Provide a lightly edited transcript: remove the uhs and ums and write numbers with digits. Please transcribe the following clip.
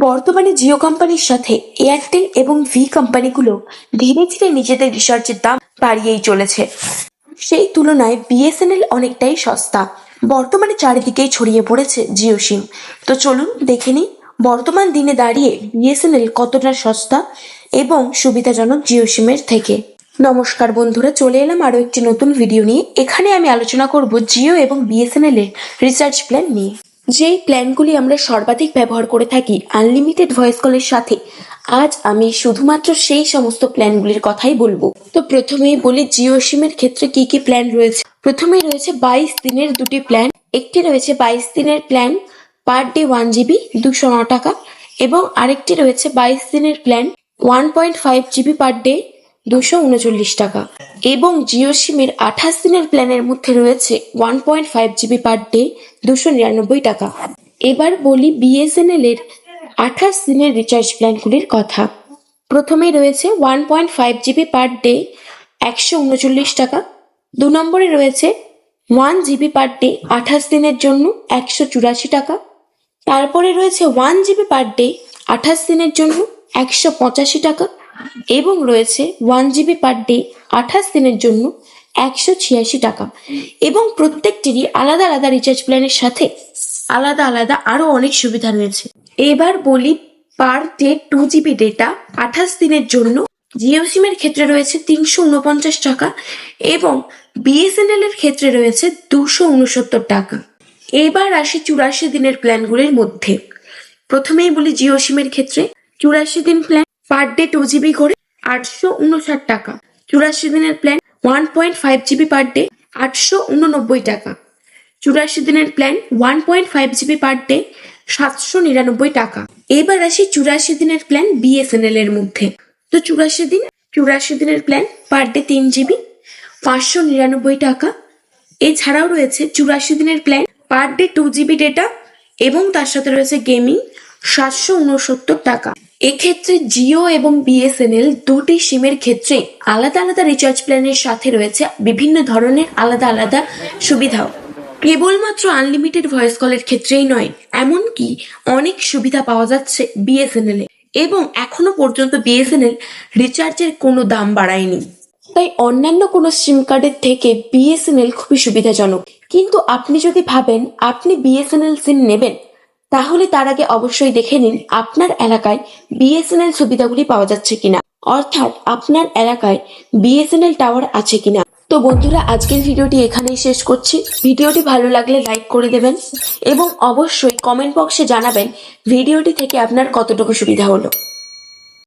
বর্তমানে জিও কোম্পানির সাথে এয়ারটেল এবং ভি কোম্পানিগুলো ধীরে ধীরে নিজেদের রিচার্জের দাম বাড়িয়েই চলেছে। সেই তুলনায় বিএসএনএল অনেকটাই সস্তা। বর্তমানে চারিদিকেই ছড়িয়ে পড়েছে জিও সিম। তো চলুন দেখে নিই বর্তমান দিনে দাঁড়িয়ে বিএসএনএল কতটা সস্তা এবং সুবিধাজনক জিও সিমের থেকে। নমস্কার বন্ধুরা, চলে এলাম আরও একটি নতুন ভিডিও নিয়ে। এখানে আমি আলোচনা করব জিও এবং বিএসএনএল এর রিচার্জ প্ল্যান নিয়ে। যেই প্ল্যানগুলি আমরা সর্বাধিক ব্যবহার করে থাকি আনলিমিটেড ভয়েস কলের সাথে, আজ আমি শুধুমাত্র সেই সমস্ত প্ল্যানগুলির কথাই বলবো। তো প্রথমেই বলি জিও সিমের ক্ষেত্রে কি কি প্ল্যান রয়েছে। প্রথমেই রয়েছে 22 দিনের দুটি প্ল্যান। একটি রয়েছে 22 দিনের প্ল্যান পার ডে 1 জিবি 209 টাকা, এবং আরেকটি রয়েছে 22 দিনের প্ল্যান 1.5 জিবি পার ডে 239 টাকা। এবং জিও সিমের 28 দিনের প্ল্যানের মধ্যে রয়েছে 1.5 জিবি পার ডে 299 টাকা। এবার বলি বিএসএনএল এর 28 দিনের রিচার্জ প্ল্যানগুলির কথা। প্রথমেই রয়েছে 1.5 জিবি পার ডে 139 টাকা। 2 নম্বরে রয়েছে 1 জিবি পার ডে 28 দিনের জন্য 184 টাকা। তারপরে রয়েছে 1 জিবি পার ডে 28 দিনের জন্য 185 টাকা, এবং রয়েছে 1 জিবি পার ডে 28 দিনের জন্য 186 টাকা। এবং প্রত্যেকটিরই আলাদা আলাদা রিচার্জ প্ল্যানের সাথে আলাদা আলাদা আরো অনেক সুবিধা রয়েছে। এবার বলি পার ডে 2 জিবি ডেটা 28 দিনের জন্য জিও সিমের ক্ষেত্রে রয়েছে 349 টাকা, এবং বিএসএনএল এর ক্ষেত্রে রয়েছে 269 টাকা। এবার আসি 84 দিনের প্ল্যানগুলির মধ্যে। প্রথমেই বলি জিও সিমের ক্ষেত্রে 84 দিন প্ল্যান পার ডে 2 জিবি করে 859 টাকা। 84 দিনের প্ল্যান 1.5 জিবি পার ডে 889 টাকা। 84 দিনের প্ল্যান 1.5 জিবি পার ডে 799 টাকা। এবার আসি 84 দিনের প্ল্যান বিএসএনএল এর মধ্যে। তো 84 দিনের প্ল্যান পার ডে 3 জিবি 599 টাকা। এছাড়াও রয়েছে 84 দিনের plan per day 2 GB data এবং তার সাথে রয়েছে গেমিং 769 টাকা। এক্ষেত্রে জিও এবং বিএসএনএল দুটি সিমের ক্ষেত্রে আলাদা আলাদা রিচার্জ প্ল্যানের সাথে রয়েছে বিভিন্ন ধরনের আলাদা আলাদা সুবিধাও। কেবলমাত্র আনলিমিটেড ভয়েস কলের ক্ষেত্রেই নয়, এমনকি অনেক সুবিধা পাওয়া যাচ্ছে বিএসএনএল এ, এবং এখনো পর্যন্ত বিএসএনএল রিচার্জের কোনো দাম বাড়ায়নি। তাই অন্যান্য কোনো সিম কার্ডের থেকে বিএসএনএল খুবই সুবিধাজনক। কিন্তু আপনি যদি ভাবেন আপনি বিএসএনএল সিম নেবেন, তাহলে তার আগে অবশ্যই দেখে নিন আপনার এলাকায় বিএসএনএল সুবিধাগুলি পাওয়া যাচ্ছে কিনা, অর্থাৎ আপনার এলাকায় বিএসএনএল টাওয়ার আছে কিনা। তো বন্ধুরা, আজকের ভিডিওটি এখানেই শেষ করছি। ভিডিওটি ভালো লাগলে লাইক করে দেবেন এবং অবশ্যই কমেন্ট বক্সে জানাবেন ভিডিওটি থেকে আপনার কতটুকু সুবিধা হলো।